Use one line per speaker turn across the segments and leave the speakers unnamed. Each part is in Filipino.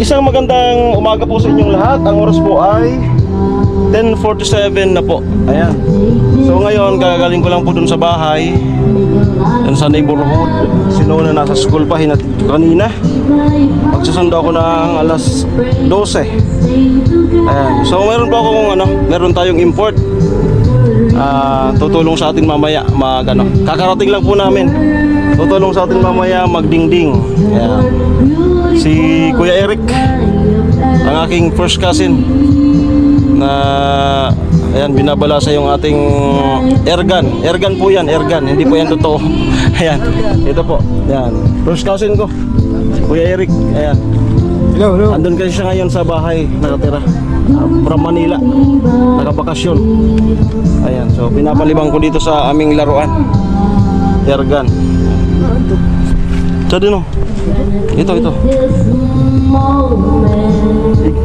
Isang magandang umaga po sa inyong lahat. Ang oras po ay 10:47 na po. Ayan. So ngayon, gagaling ko lang po dun sa bahay. Yan sa neighborhood. Sino na nasa school pa, hinatid ko kanina. Magsusundo ako ng alas 12. Ayan. So meron po akong meron tayong import. Tutulong sa atin mamaya kakarating lang po namin. Tutulong sa atin mamaya magdingding. Ayan. Si Kuya Eric, ang aking first cousin na ayan, binabalasa yung ating airgun po yan, airgun, hindi po yan totoo. Ayan, ito po, ayan, first cousin ko, Kuya Eric. Ayan, hello. Andun kasi siya ngayon sa bahay, nakatira from Manila, nakabakasyon. Ayan, so pinapalibang ko dito sa aming laruan, airgun. Ito din, ito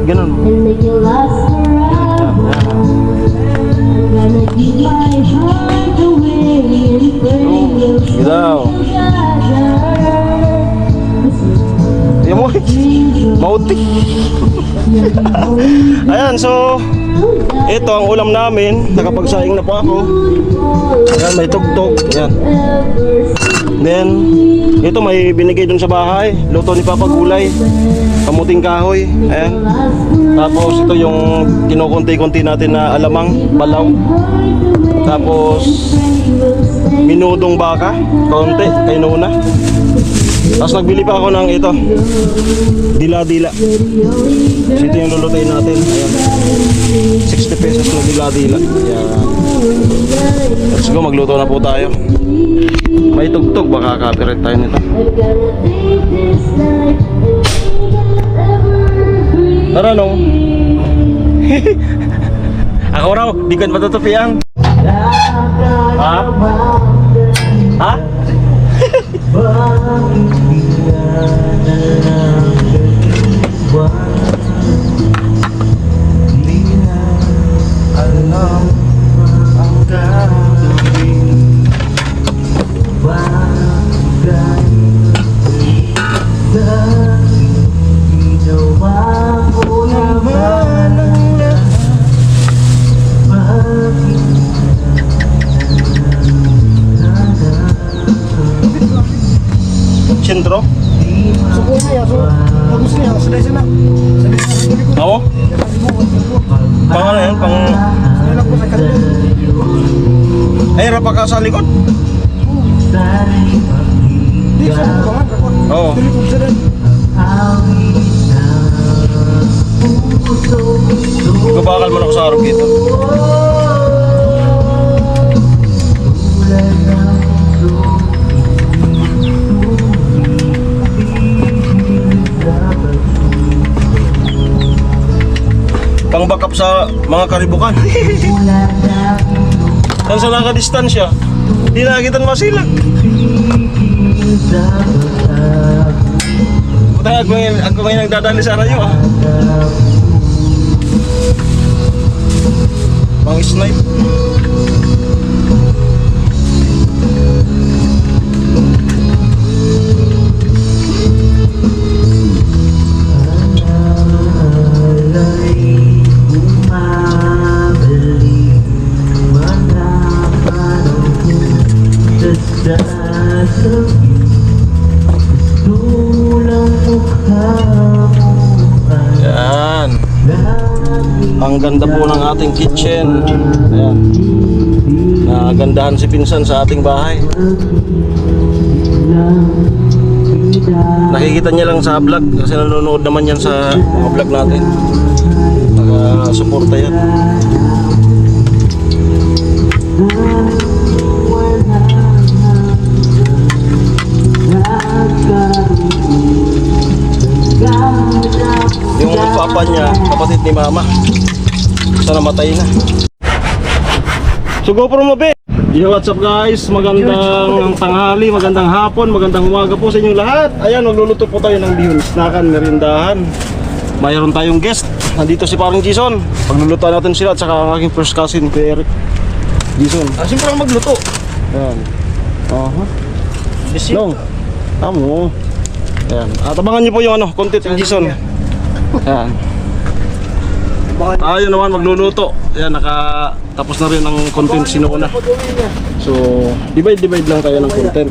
ganun. Gidaw. Yan mo, mauti. Ayan, so ito ang ulam namin. Nakapagsaing na po ako. Ayan, may tugtog. Ayan. Then ito may binigay dun sa bahay, luto ni Papa Gulay, kamuting kahoy. Ayan. Tapos ito yung kinukunti-kunti natin na alamang, balaw. Tapos minudong baka, kaunti, kay Nuna. Tapos nagbili pa ako ng ito, dila-dila. So ito yung lulutuin natin. Ayan, 60 pesos na dila-dila. Ayan. Let's go, magluto na po tayo. May tugtog, baka copyright tayo nito. Tara nung ako raw, di ko matutupian. Ha? Ha? Sentro? Oo? Pang ano yan? Pang... Ay, rapa ka sa likod? Oo. Gabakal mo na ako sa arog dito. Pang backup sa mga karibukan. Saan sa nakadistansya, hindi nakikitan masilag. Puta, ako ngayon nagdadali sa rayo Pang snipe. Yan. Ang ganda po ng ating kitchen. Ayan. Nagandahan si pinsan sa ating bahay. Nakikita niya lang sa vlog kasi nanonood naman yan sa mga vlog natin. Naka-suporta yan. Yung papa niya, kapatid ni mama, sana namatay na. So GoPro mo be. Yo, what's up guys? Magandang tanghali, magandang hapon, magandang umaga po sa inyong lahat. Ayan, magluluto po tayo ng bihon, snakan, merindahan. Mayroon tayong guest. Nandito si parang Jason. Pagluluto natin sila at saka ang aking first cousin, Kuya Eric. Jason. Simple lang magluto. Ayan. Long. Tamo. Ayan. At abangan niyo po yung content ni Jason. Ayan. Tayo naman magluluto. Ayan, tapos na rin ang content sinuuna. So, divide lang tayo ng content.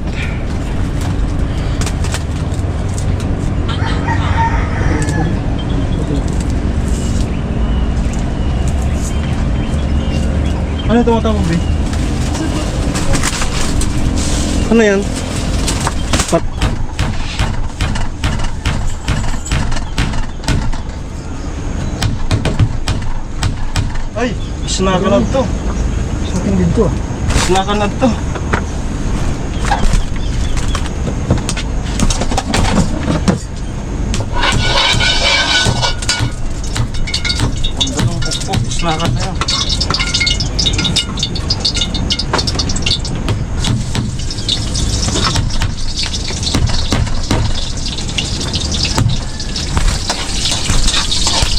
Ano tumatawag, B? Ano yan? Ay, isnakan na to.
Sa akin din to.
Isnakan na to. Ang dalawang pukpuk, isnakan na yan.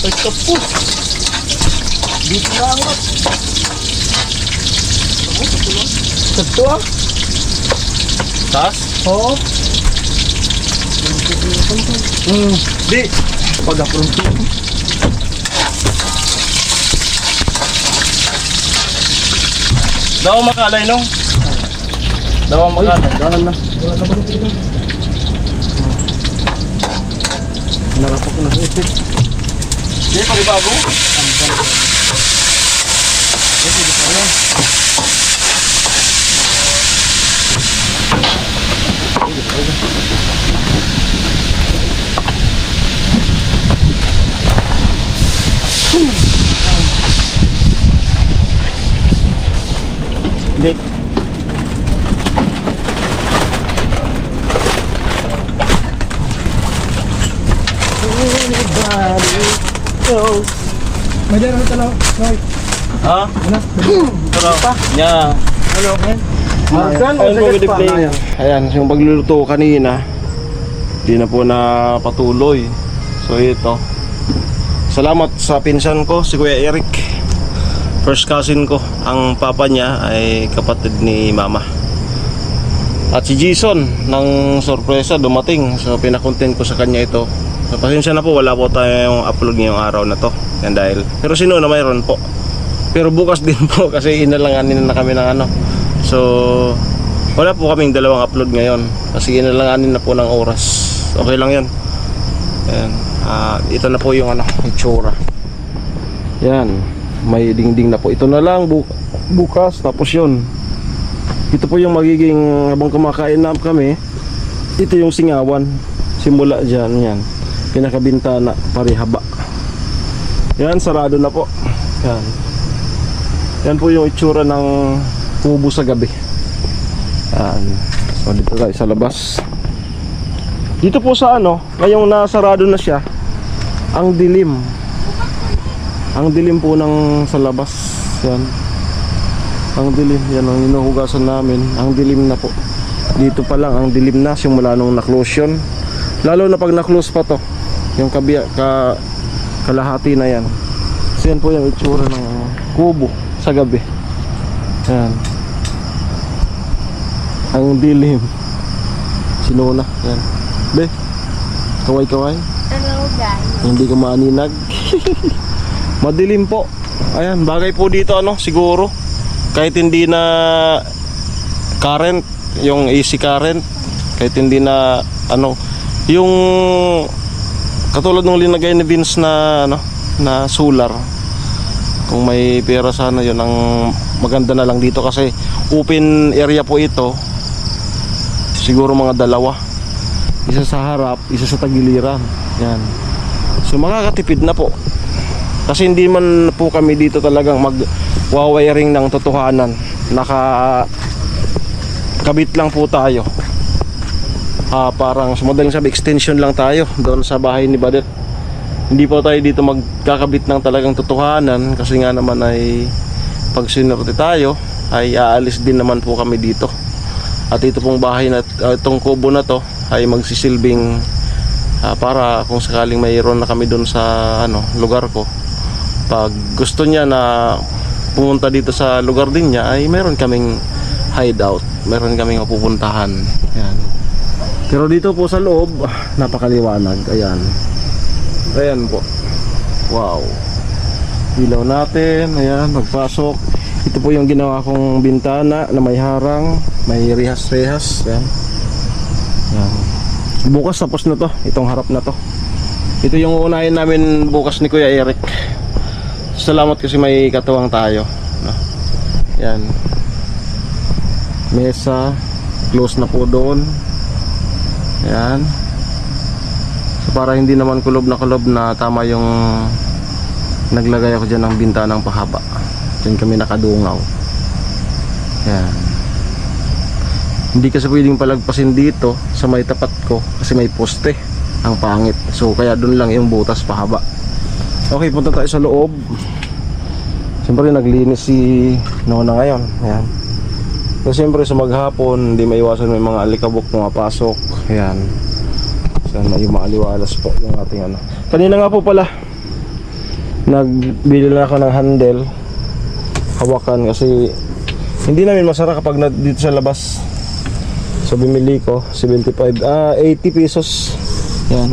Ay, kapos. Dito na angat.
Ito ah.
Taas?
Oo.
Di. Pag-apron to. Daw makalay no? Daw makalay. Dahan na.
Narapak ko na sa ito.
Di, pag-ibago. Hindi.
May dara na talaw. Right.
Ha?
Ano?
Pero, yeah.
Ano okay?
Ayun po, good evening. Ayan, yung pagluluto kanina, di na po napatuloy. So ito. Salamat sa pinsan ko, si Kuya Eric. First cousin ko. Ang papa niya ay kapatid ni mama. At si Jason, ng sorpresa dumating. So pinakontent ko sa kanya ito. So, pasensya na po, wala po tayong upload ngayong araw na to. Yan dahil. Pero sino na mayroon po. Pero bukas din po kasi inalanganin na kami ng ano. So wala po kaming dalawang upload ngayon kasi inalanganin na po ng oras. Okay lang yan. Ayan. Ito na po yung ano, itsura. Yan. May dingding na po. Ito na lang bukas. Tapos yun. Ito po yung magiging habang kumakain na kami. Ito yung singawan. Simula dyan. Yan. Pinakabintana. Parihaba. Yan. Sarado na po. Yan. Yan po yung itsura ng kubo sa gabi. Yan. So dito tayo sa labas. Dito po sa ano, ngayong nasarado na siya, ang dilim. Ang dilim po ng sa labas. Yan. Ang dilim. Yan ang hinuhugasan namin. Ang dilim na po. Dito pa lang ang dilim na simula nung na-close yun. Lalo na pag na-close pa to. Yung kalahati na yan. So yan po yung itsura ng kubo sa gabi. Yan. Ang dilim. Sinuna. Yan. Be. Kaway-kaway.
Hello guys.
Hindi ka maaninag. Madilim po. Ayan, bagay po dito ano, siguro. Kahit hindi na current, yung AC current, kahit hindi na ano, yung katulad ng linagay ni Vince na ano, na solar. Kung may pera sana yun, ang maganda na lang dito kasi open area po ito. Siguro mga dalawa. Isa sa harap, isa sa tagiliran. Yan. So makakatipid na po. Kasi hindi man po kami dito talagang mag-wiring ng totohanan. Kabit lang po tayo. Parang madaling sabi, extension lang tayo doon sa bahay ni Badet. Hindi po tayo dito magkakabit ng talagang totohanan kasi nga naman ay pag sinurte tayo ay aalis din naman po kami dito. At ito pong bahay na itong kubo na to ay magsisilbing para kung sakaling mayroon na kami doon sa ano, lugar ko. Pag gusto niya na pumunta dito sa lugar din niya ay meron kaming hideout, meron kaming mapupuntahan. Ayan. Pero dito po sa loob napakaliwanag. Ayan. Ayan po. Wow. Ilaw natin. Ayan, magpasok. Ito po yung ginawa kong bintana na may harang, may rehas-rehas. Ayan. Ayan. Bukas tapos na to. Itong harap na to. Ito yung uunahin namin bukas ni Kuya Eric. Salamat kasi may katuwang tayo. Ayan. Mesa. Close na po doon. Ayan. So para hindi naman kulob na tama yung naglagay ako dyan ng bintanang pahaba. Diyan kami nakadungaw. Ayan. Hindi kasi pwedeng palagpasin dito sa may tapat ko kasi may poste. Ang pangit. So kaya doon lang yung butas pahaba. Okay, punta tayo sa loob. Siyempre naglinis si Nona ngayon. Ayan. So siyempre sa maghapon hindi maiwasan may mga alikabok pumapasok. Ayan. Sana yung maaliwalas po yung ating ano. Kanina nga po pala nagbili na ako ng handle hawakan kasi hindi namin masara kapag dito sa labas. So bumili ko 80 pesos. Yan.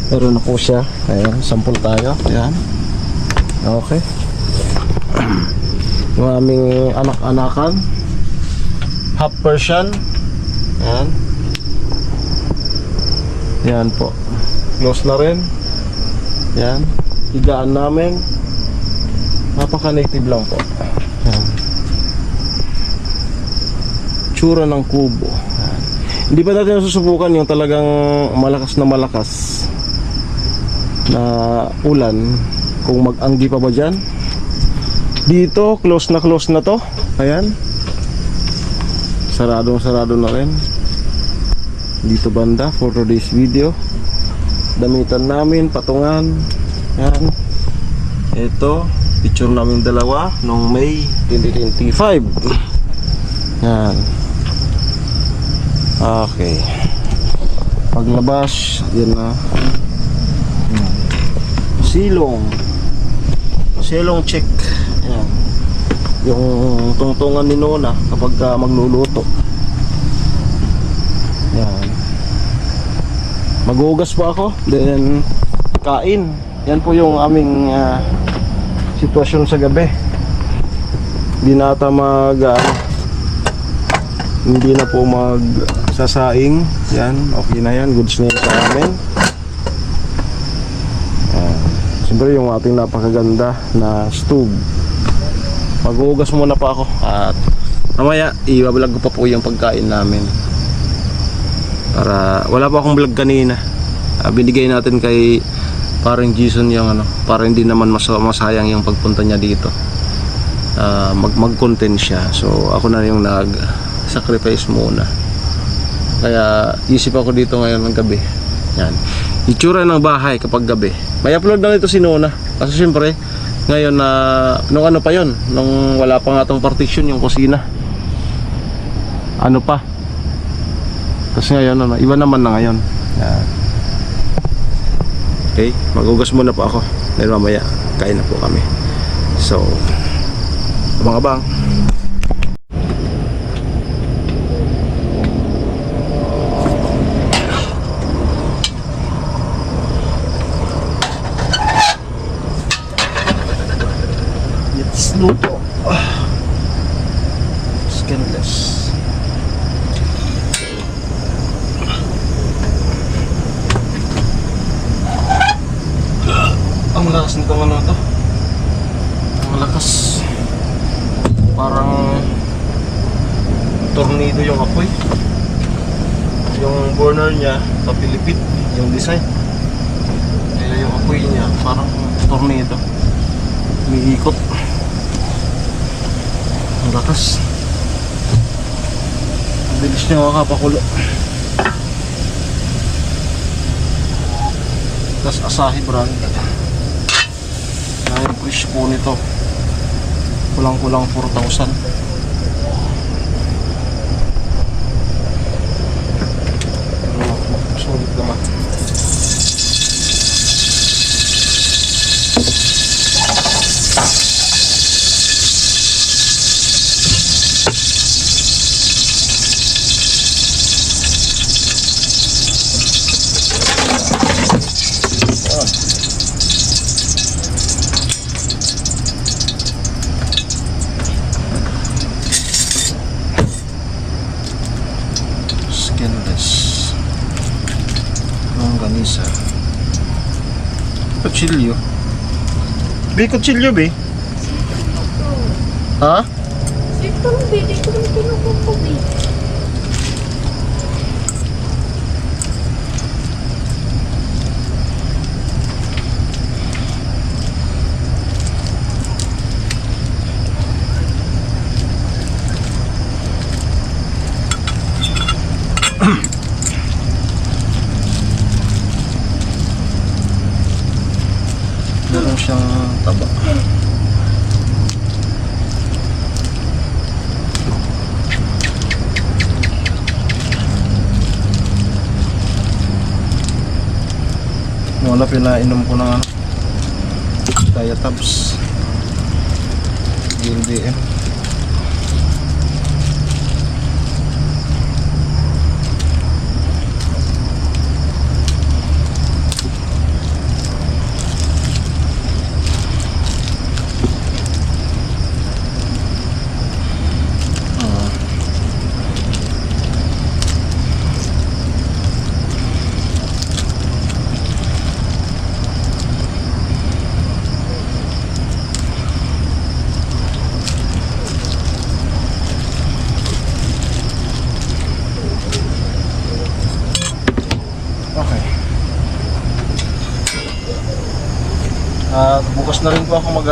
Meron na po siya. Ayan, sample tayo. Ayan. Okay. Yung aming anak-anakan. Half Persian. Ayan. Yan po. Close na rin. Yan. Higaan namin. Napaka-native lang po. Yan. Tsura ng kubo. Yan. Hindi pa natin susubukan yung talagang malakas na ulan. Kung mag-anggi pa ba dyan. Dito, close na to. Ayan. Sarado na rin. Dito banda for today's video. Damitan namin, patungan. Yan. Ito, picture namin dalawa noong May 2025. Yan. Okay. Paglabas, yan na. Silong check. Yan. Yung tungtungan ni Nona kapag magluluto. Yan. Maghugas pa ako, then kain. Yan po yung aming sitwasyon sa gabi. Hindi na ata hindi na po magsasaing. Yan, okay na yan, goods na yan sa amin. Siyempre yung ating napakaganda na stove. Maghugas muna pa ako at mamaya i-vlog ko pa po yung pagkain namin. Para wala pa akong vlog kanina. Binigay natin kay parang Jason yung para hindi naman masayang yung pagpunta niya dito. Mag-content siya. So ako na yung nag-sacrifice muna. Kaya isip ako dito ngayon ng gabi. Yan. Itsura ng bahay kapag gabi. May upload na ito si Nona. Kasi siyempre ngayon nung ano pa yon, nung wala pa nga itong partition yung kusina. Ano pa? Kasi ngayon iba naman na ngayon. Yan. Okay, maghugas muna po ako. Then mamaya kain na po kami. So, abang-abang. It's luto. Skinless. Ang lakas nito to. Ang lakas. Parang tornado yung apoy. Yung burner niya kapilipit yung design. Kaya yung apoy niya parang tornado. Umiikot. Ang lakas. Ang bilis niya makapakulo. Tapos Asahi brand. Yung presyo po nito kulang-kulang 4,000. Pero sulit naman. kutsilyo. Be, kutsilyo, be. Ha?
Ito lang, baby. Ito lang kinukuha, baby.
Meron siyang taba. Wala, pinainom ko ng ano, Diatabs GLDM. Okay. Bukas na rin po ako mag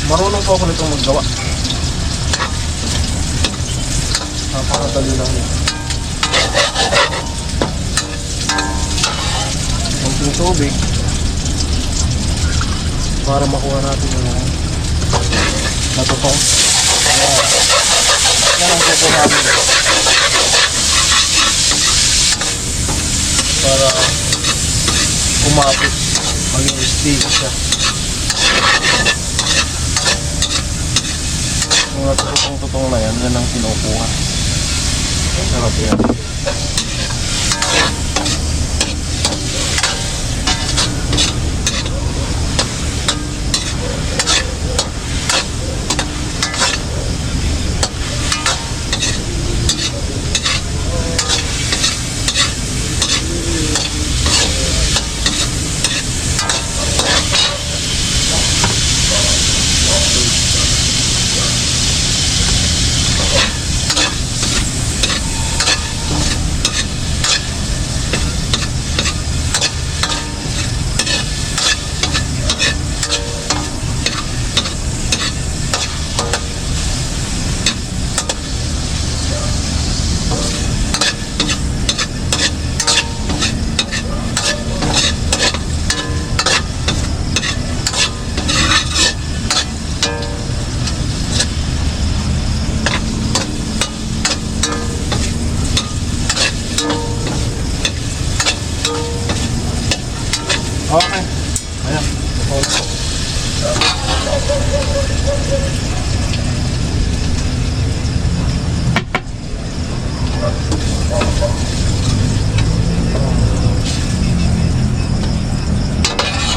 marunong po ako nitong maggawa. Napakadali lang yun. Konting tubig para makuha natin yung natutong. Yan ang kukuha namin para kumapit, maging sticky siya. Mga tutong-tutong na yan, yan ang kinukuha. Sarap yan. Okay. Ayan.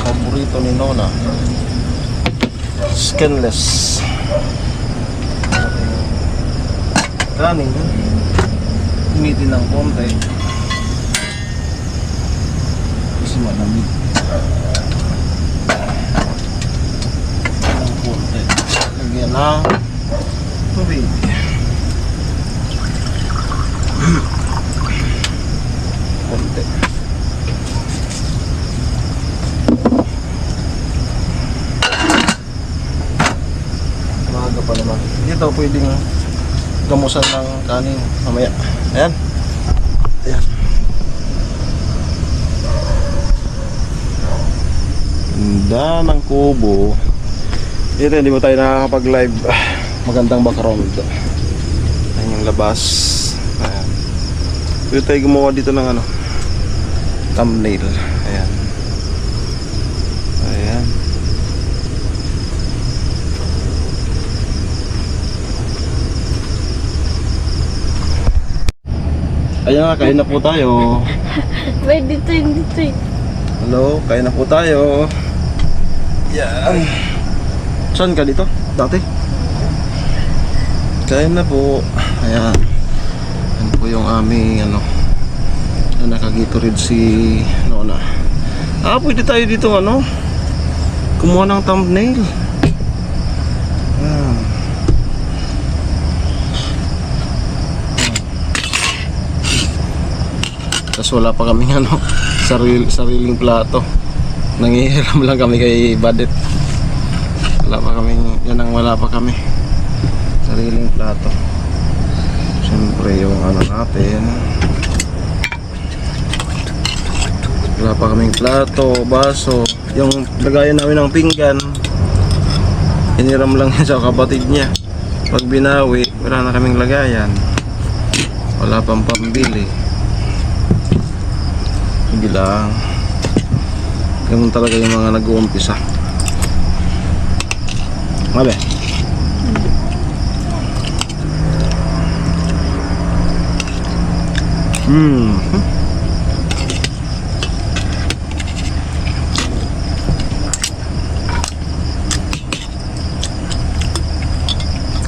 Paborito ni Nona. Skinless. Kanin. Umitin ng konti. Lamig. Ang konti. Lagyan na tubig. Konti. Maaga pa naman. Dito pwedeng gamusan ng kanin mamaya. Ayan. Ayan. Ganda ng kubo. Dito hindi mo tayo nakakapag-live. Magandang background. Ayan yung labas. Ayan. Pwede tayo gumawa dito ng ano, thumbnail. Ayan. Ayan. Ayan nga, kain na po tayo.
Wait, dito yun, dito yun.
Hello, kain na po tayo. Yan. Saan ka dito? Dati? Kain na po. Ayan. Yan po yung aming ano, na nakagitorid si Nona. Pwede tayo dito ano, kumuha ng thumbnail. Ayan. Tapos wala pa kaming ano, sariling plato. Nangihiram lang kami kay Badet. Wala pa kami, yan ang wala pa kami. Sariling plato. Siyempre yung ano natin. Wala pa kaming plato, baso. Yung lagayan namin ng pinggan, hiniram lang niya sa kapatid niya. Pag binawi, wala na kaming lagayan. Wala pang pambili. Sige lang. Ganun talaga yung mga nag-uumpisa. Mabe.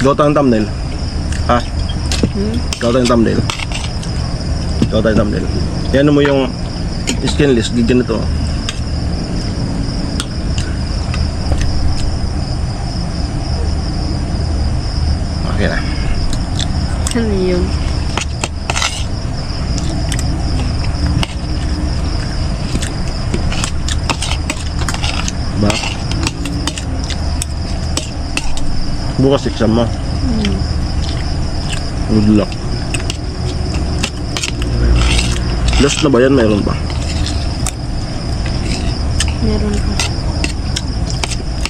Gawa tayong thumbnail. Gawa tayong thumbnail. Gawa tayong thumbnail. Yan mo yung skinless, ganito. Okay na.
Ano yun?
Ba? Bukas exam mo. Good luck. Last na ba yan? Mayroon ba?
Meron pa.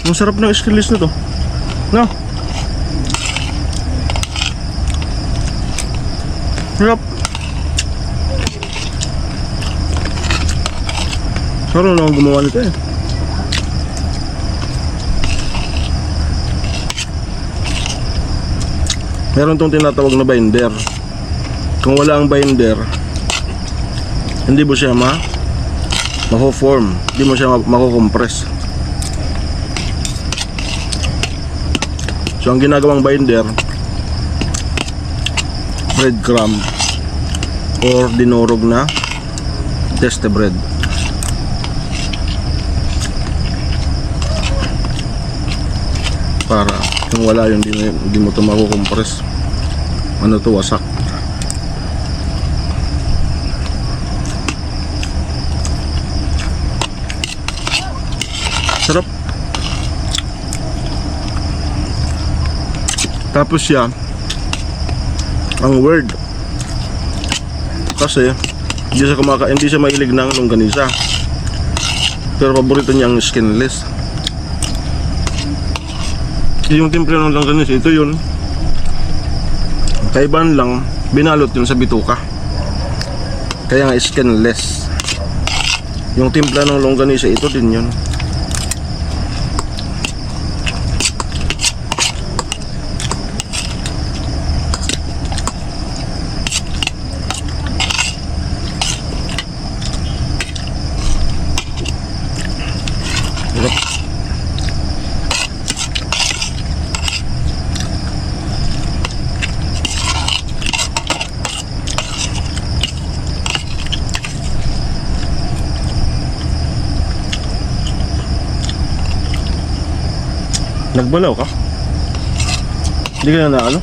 Ang sarap ng skinless na to. No? Sarap. Sarap na akong gumawa nito eh. Meron tong tinatawag na binder. Kung wala ang binder, hindi mo siya ma-form, hindi mo siya mako-compress. So ang ginagawang binder, breadcrumb or dinurog na teste bread. Para kung wala yun, hindi mo ito mako-compress. Ano to, wasak. Sarap. Tapos siya ang word kasi hindi siya mahilig ng longganisa, pero paborito niya ang skinless. Yung timple ng longganisa, ito yun. Kaibahan lang, binalot yun sa bituka, kaya nga skinless. Yung timpla ng longganisa, ito din yun. Nagbalaw ka? Hindi ka na ano?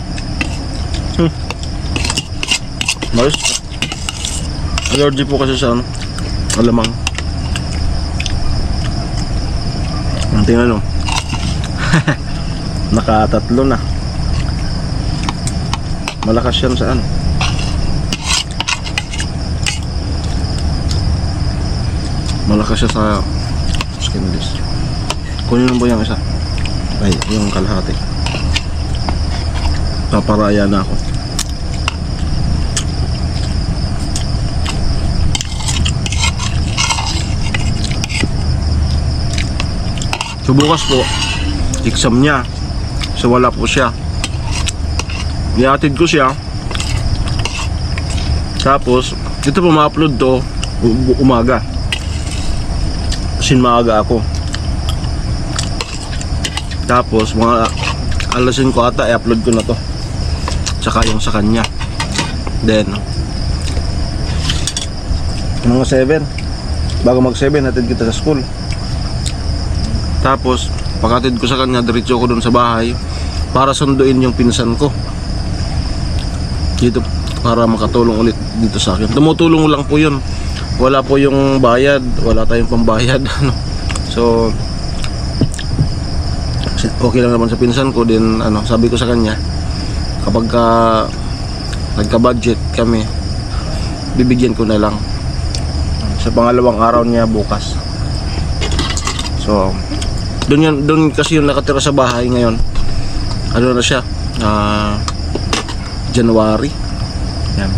Maris. Allergy po kasi sa ano? Alamang. Ang tingnan mo. Nakatatlo na. Malakas yan sa ano. Malakas siya sa skin list. Kunin mo ba yung isa? Ay, yung kalahati. Paparaya na ako. So bukas po, exam niya. So wala po siya. Iatid ko siya. Tapos, ito po ma-upload to umaga. Sin maaga ako. Tapos, mga alasin ko ata, i-upload ko na to. Tsaka yung sa kanya. Then, mga 7. Bago mag 7, hatid kita sa school. Tapos, pagkatid ko sa kanya, diretso ko dun sa bahay para sunduin yung pinsan ko dito para makatulong ulit dito sa akin. Tumutulong lang po yun. Wala po yung bayad, wala tayong pambayad. So, okay lang naman sa pinsan ko. Din ano, sabi ko sa kanya, kapag nagka-budget kami, bibigyan ko na lang sa pangalawang araw niya bukas. So, doon kasi yung nakatira sa bahay ngayon. Ano na siya? January. Yan.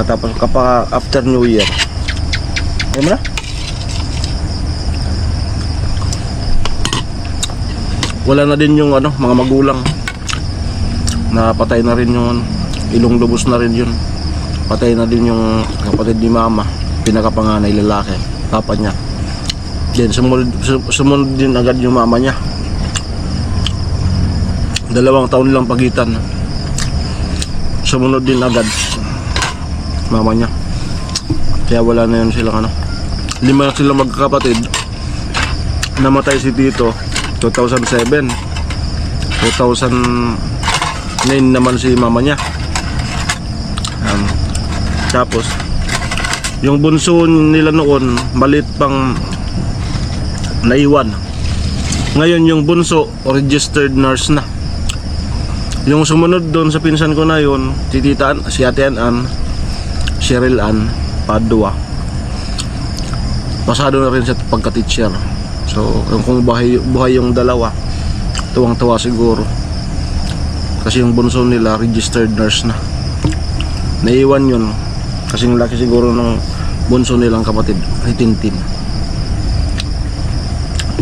Katapos kapag after New Year. Ayan mo na? Wala na din yung ano, mga magulang. Napatay na rin yung ilong lubos na rin yun. Patay na din yung kapatid ni mama, pinakapanganay lalaki, papa niya. Then sumunod din agad yung mama niya. 2 taon lang pagitan. Sumunod din agad mama niya. Kaya wala na yun silang ano. 5 na sila magkakapatid. Namatay si tito 2007. 2009 naman si mama niya. Tapos yung bunso nila noon malit pang naiwan. Ngayon yung bunso registered nurse na. Yung sumunod doon sa pinsan ko na yun, si Tita Ann, si Ate Ann, Cheryl Ann Padua, pasado na rin sa pagka-teacher. So kung buhay yung dalawa, tuwang-tuwa siguro kasi yung bunso nila registered nurse na. Naiwan yun kasing laki siguro ng bunso nilang kapatid, ay Tintin.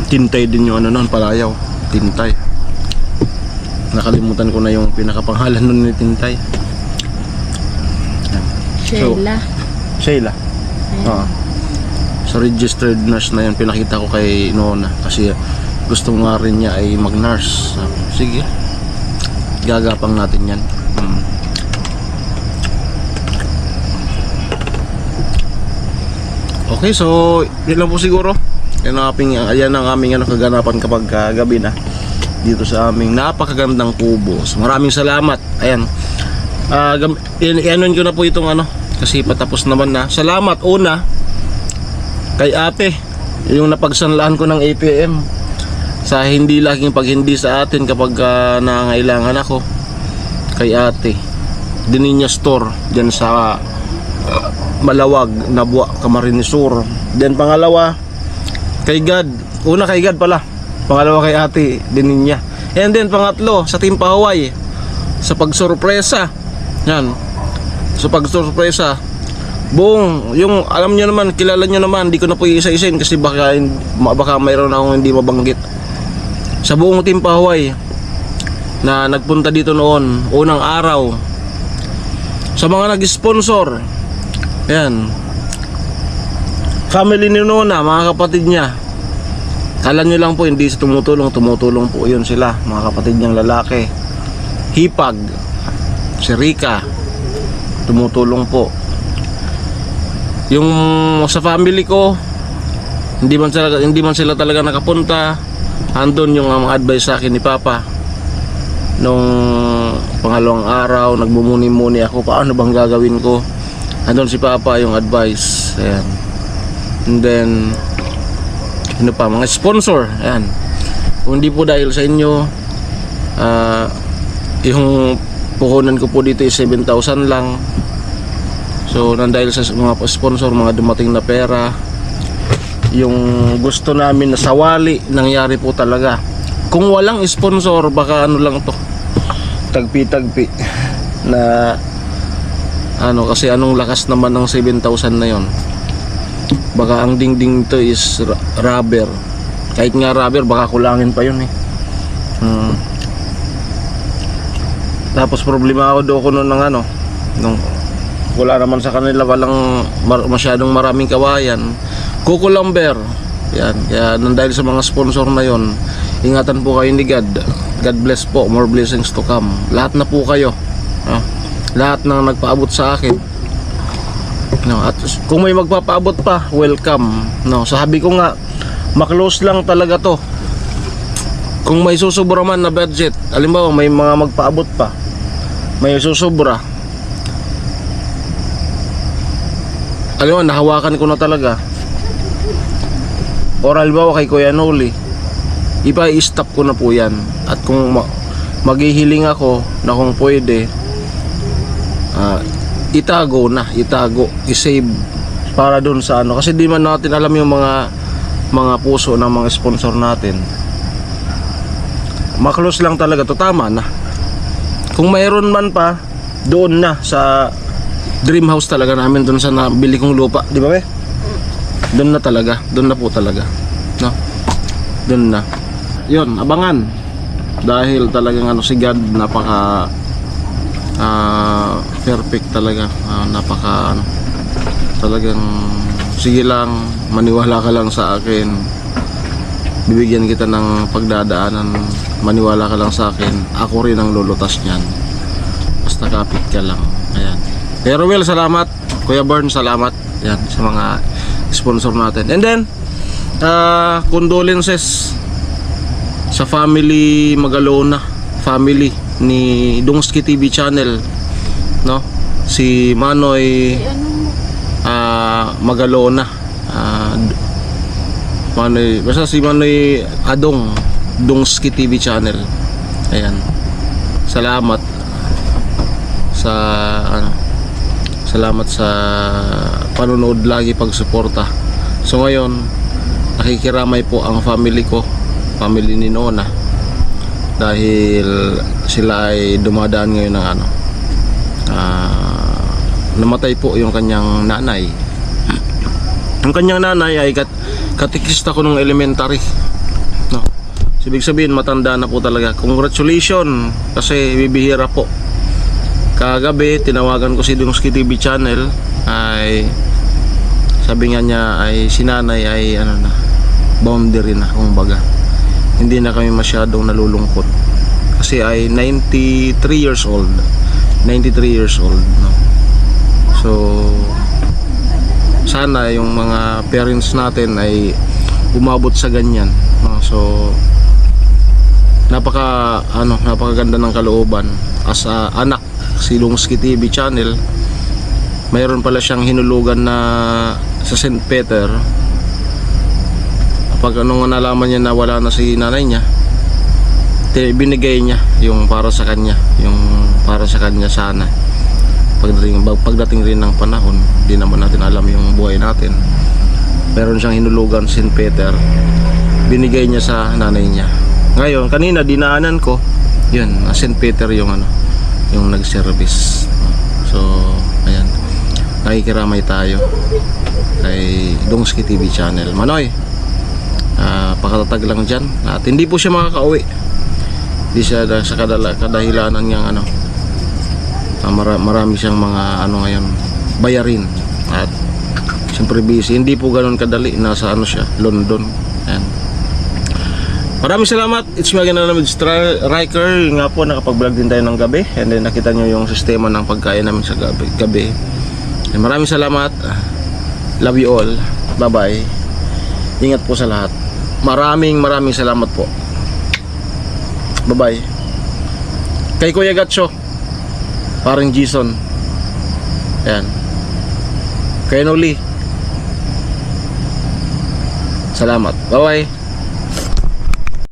Tintay din yung ano nun, Palayaw. Tintay. Nakalimutan ko na yung pinakapanghalan nun ni Tintay.
Sheila.
Sheila. So registered nurse na yun, pinakita ko kay Nona kasi gusto nga rin niya ay mag-nurse. Sige, gagapang natin yan. Okay, so yun lang po siguro. Ayan ang aming kaganapan kapag gabi na dito sa aming napakagandang kubo. So, maraming salamat. Ayan. I-anon ko na po itong ano kasi patapos naman na. Salamat una kay ate yung napagsanlaan ko ng APM sa hindi laging paghindi sa atin kapag nangangailangan ako. Kay ate Dininya Store dyan sa Malawag, Nabua, Camarines Sur. Then pangalawa kay God. Una kay God pala. Pangalawa kay ate Dininya. And then pangatlo sa Team Pahuway sa pagsurpresa. Yan. Sa pagsurpresa. Buong yung alam niyo naman, kilala niyo naman, hindi ko na po isa-isain kasi baka mayroon akong hindi mabanggit. Sa buong Team Pahuway na nagpunta dito noon, unang araw. Sa mga nag-sponsor. Yan. Family ni Nona, mga kapatid niya. Kala nyo lang po, hindi sa tumutulong po yun sila, mga kapatid niyang lalaki. Hipag, si Rika, tumutulong po. Yung sa family ko, hindi man sila talaga nakapunta. andun yung mga advice sa akin ni Papa nung pangalawang araw. Nagmumuni-muni ako paano bang gagawin ko. Andun si Papa yung advice. Ayan. And then ano pa, mga sponsor. Ayan. Kung hindi po dahil sa inyo, yung puhunan ko po dito is 7,000 lang. So dahil sa mga sponsor, mga dumating na pera, yung gusto namin na sawali nangyari po talaga. Kung walang sponsor, baka ano lang to, tagpi-tagpi na ano, kasi anong lakas naman ng 7,000 na yon. Baka ang dingding to is rubber. Kahit nga rubber, baka kulangin pa yun eh. Tapos problema ako doon ko noon ng ano, nung wala naman sa kanila, walang masyadong maraming kawayan. Kuko Lumber. Yan. Kaya dahil sa mga sponsor na yon, ingatan po kayo ni God. God bless po. More blessings to come. Lahat na po kayo. Lahat na nagpaabot sa akin. No, at kung may magpapaabot pa, welcome. No, sabi ko nga, maklose lang talaga to. Kung may susubra man na budget, halimbawa may mga magpaabot pa, may susubra, alam mo, nahawakan ko na talaga. Or halimbawa kay Kuya Noli, ipa-stop ko na po yan. At kung maghihiling ako na kung pwede, itago, isave para dun sa ano. Kasi di man natin alam yung mga puso ng mga sponsor natin. Maklose lang talaga to, tama na. Kung mayroon man pa, doon na sa dream house talaga namin, doon sa nabili kong lupa, di ba be? Doon na talaga, doon na po talaga, no? Doon na. Yun, abangan. Dahil talagang ano, si God napaka perfect talaga. Napaka ano, talagang sige lang, maniwala ka lang sa akin. Bibigyan kita ng pagdadaanan, maniwala ka lang sa akin. Ako rin ang lulutas niyan. Basta kapit ka lang. Ayan. Pero well, salamat. Kuya Bern, salamat. Yan, sa mga sponsor natin. And then, condolences sa family Magalona, family ni Dungski TV channel, no? Si Manoy Magalona, Manoy, basta si Manoy Adong Dungski TV channel. Ayan. Salamat sa ano, salamat sa panonood lagi, pagsuporta. So ngayon, nakikiramay po ang family ko, family ni Nona, dahil sila ay dumadaan ngayon ng ano, namatay po yung kanyang nanay. Yung kanyang nanay ay katikista ko nung elementary, no? Ibig sabihin matanda na po talaga. Congratulations, kasi bibihira po. Kagabi tinawagan ko si Dungski TV channel, ay sabi nga niya ay si nanay ay ano na, boundary na, kumbaga hindi na kami masyadong nalulungkot kasi ay 93 years old, no? So sana yung mga parents natin ay umabot sa ganyan, no? So napakaganda ng kalooban as a anak. Si Dungski TV channel, mayroon pala siyang hinulugan na sa St. Peter. Pag anong nalaman niya na wala na si nanay niya, binigay niya yung para sa kanya, sana. Pagdating rin ng panahon, di naman natin alam yung buhay natin, meron siyang hinulugan St. Peter, binigay niya sa nanay niya. Ngayon, kanina dinaanan ko, yun, St. Peter yung ano, yung nag-service. So ayan, nakikiramay tayo kay Dungski TV channel. Manoy, pakatatag lang dyan at hindi po siya makakauwi. Hindi siya sa kadahilanan niyang ano, marami siyang mga ano ngayon, bayarin, at siyempre busy. Hindi po ganoon kadali, nasa ano siya, London. Ayan. Maraming salamat. It's me again, Riker. Nga po, nakapag-vlog din tayo ng gabi, and then nakita nyo yung sistema ng pagkain namin sa gabi. And maraming salamat. Love you all. Bye bye. Ingat po sa lahat. maraming salamat po. Bye-bye. Kay Kuya Gatcho, paring Jason. Ayan. Kay Noli. Salamat. Bye-bye.